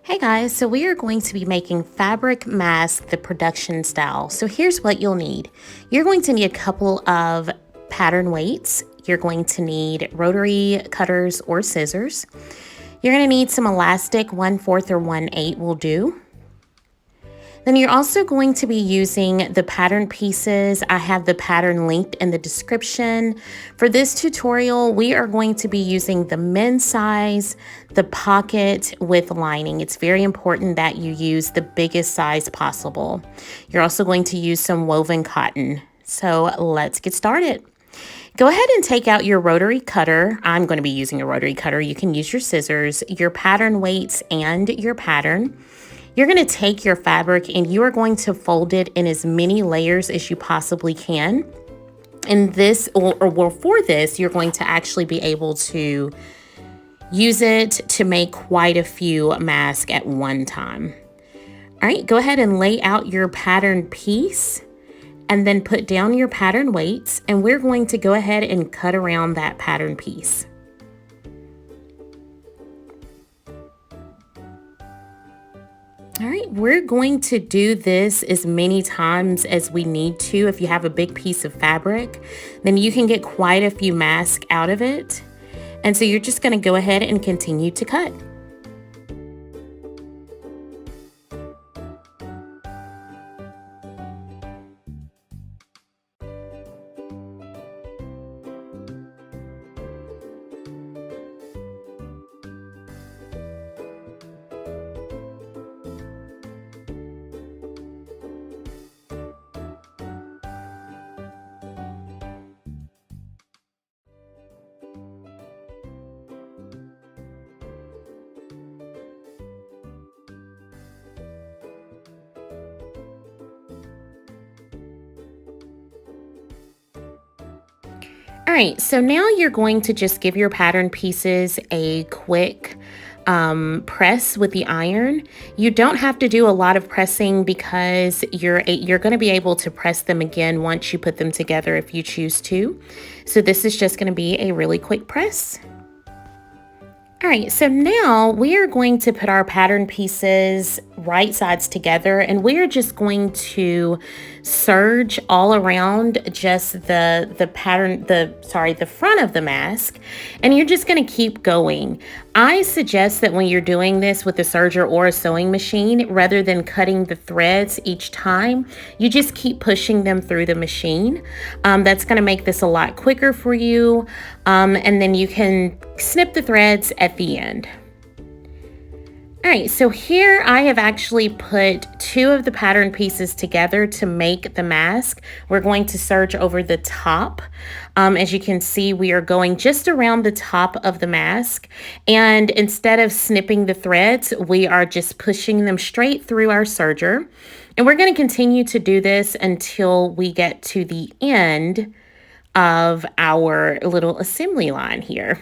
Hey guys, so we are going to be making fabric mask the production style. So here's what you'll need. You're going to need a couple of pattern weights. You're going to need rotary cutters or scissors. You're going to need some elastic, 1/4 or 1/8 will do. Then you're also going to be using the pattern pieces. I have the pattern linked in the description. For this tutorial, we are going to be using the men's size, the pocket with lining. It's very important that you use the biggest size possible. You're also going to use some woven cotton. So let's get started. Go ahead and take out your rotary cutter. I'm going to be using a rotary cutter. You can use your scissors, your pattern weights, and your pattern. You're going to take your fabric and you are going to fold it in as many layers as you possibly can. And this, or for this, you're going to actually be able to use it to make quite a few masks at one time. All right, go ahead and lay out your pattern piece and then put down your pattern weights, and we're going to go ahead and cut around that pattern piece. All right, we're going to do this as many times as we need to. If you have a big piece of fabric, then you can get quite a few masks out of it. And so you're just going to go ahead and continue to cut. All right, so now you're going to just give your pattern pieces a quick press with the iron. You don't have to do a lot of pressing because you're going to be able to press them again once you put them together if you choose to. So this is just going to be a really quick press. All right, so now we are going to put our pattern pieces right sides together, and we're just going to serge all around just the front of the mask, and you're just going to keep going. I suggest that when you're doing this with a serger or a sewing machine, rather than cutting the threads each time, you just keep pushing them through the machine. That's going to make this a lot quicker for you, and then you can snip the threads at the end. All right, so here I have actually put 2 of the pattern pieces together to make the mask. We're going to serge over the top. As you can see, we are going just around the top of the mask, and instead of snipping the threads, we are just pushing them straight through our serger. And we're going to continue to do this until we get to the end of our little assembly line here.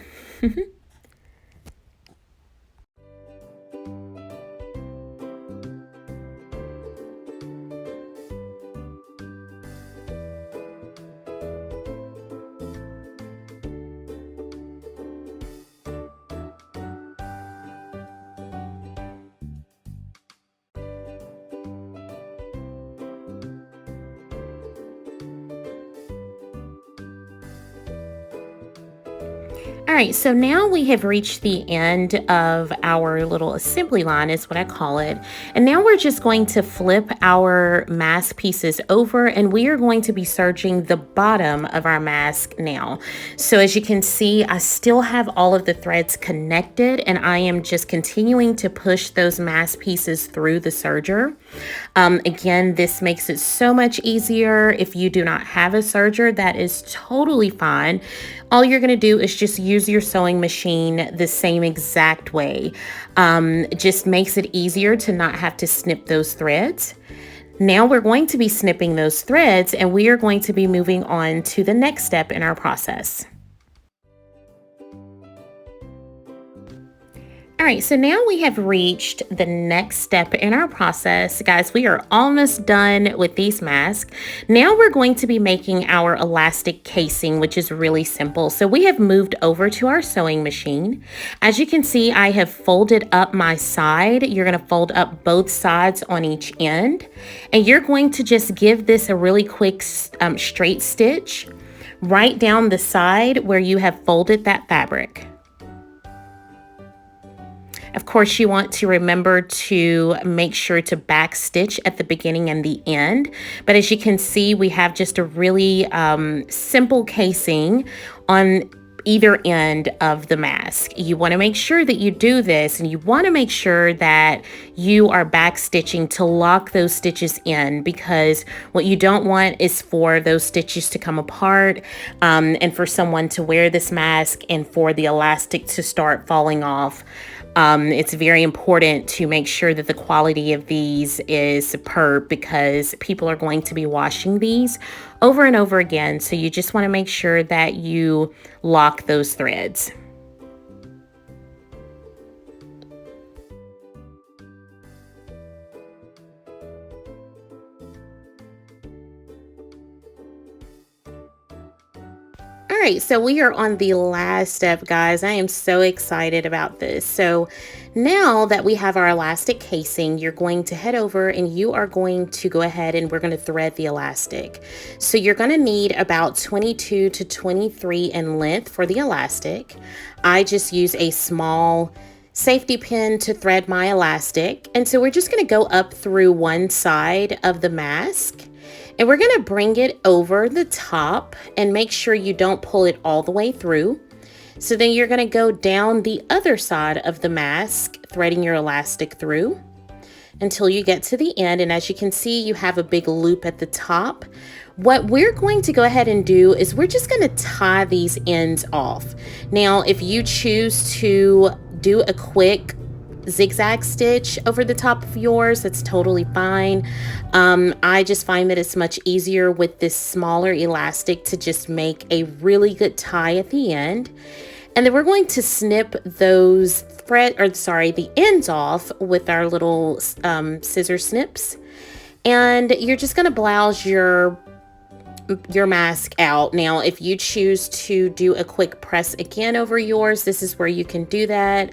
All right, so now we have reached the end of our little assembly line, is what I call it. And now we're just going to flip our mask pieces over, and we are going to be serging the bottom of our mask now. So as you can see, I still have all of the threads connected, and I am just continuing to push those mask pieces through the serger. Again, this makes it so much easier. If you do not have a serger, that is totally fine. All you're going to do is just use your sewing machine the same exact way. Just makes it easier to not have to snip those threads. Now we're going to be snipping those threads, and we are going to be moving on to the next step in our process. All right, so now we have reached the next step in our process. Guys, we are almost done with these masks. Now we're going to be making our elastic casing, which is really simple. So we have moved over to our sewing machine. As you can see, I have folded up my side. You're gonna fold up both sides on each end. And you're going to just give this a really quick straight stitch right down the side where you have folded that fabric. Of course, you want to remember to make sure to back stitch at the beginning and the end. But as you can see, we have just a really simple casing on either end of the mask. You want to make sure that you do this, and you want to make sure that you are back stitching to lock those stitches in, because what you don't want is for those stitches to come apart and for someone to wear this mask and for the elastic to start falling off. It's very important to make sure that the quality of these is superb, because people are going to be washing these over and over again. So you just want to make sure that you lock those threads. All right, so we are on the last step, guys. I am so excited about this. So now that we have our elastic casing, you're going to head over and you are going to go ahead and we're going to thread the elastic. So you're going to need about 22 to 23 in length for the elastic. I just use a small safety pin to thread my elastic. And so we're just going to go up through one side of the mask. And we're going to bring it over the top and make sure you don't pull it all the way through. So then you're going to go down the other side of the mask, threading your elastic through until you get to the end. And as you can see, you have a big loop at the top. What we're going to go ahead and do is we're just going to tie these ends off. Now, if you choose to do a quick zigzag stitch over the top of yours, that's totally fine. I just find that it's much easier with this smaller elastic to just make a really good tie at the end. And then we're going to snip those the ends off with our little scissor snips. And you're just going to blouse your mask out. Now, if you choose to do a quick press again over yours, this is where you can do that.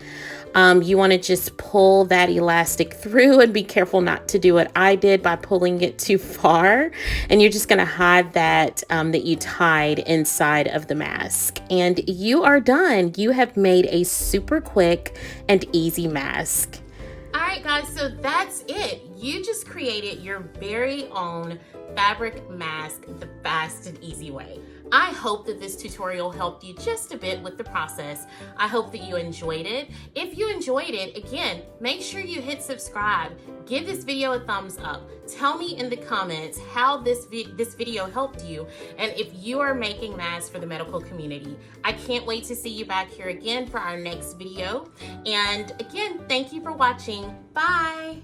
You want to just pull that elastic through and be careful not to do what I did by pulling it too far. And you're just going to hide that that you tied inside of the mask. And you are done. You have made a super quick and easy mask. All right, guys, so that's it. You just created your very own fabric mask the fast and easy way. I hope that this tutorial helped you just a bit with the process. I hope that you enjoyed it. If you enjoyed it, again, make sure you hit subscribe. Give this video a thumbs up. Tell me in the comments how this video helped you and if you are making masks for the medical community. I can't wait to see you back here again for our next video. And again, thank you for watching. Bye.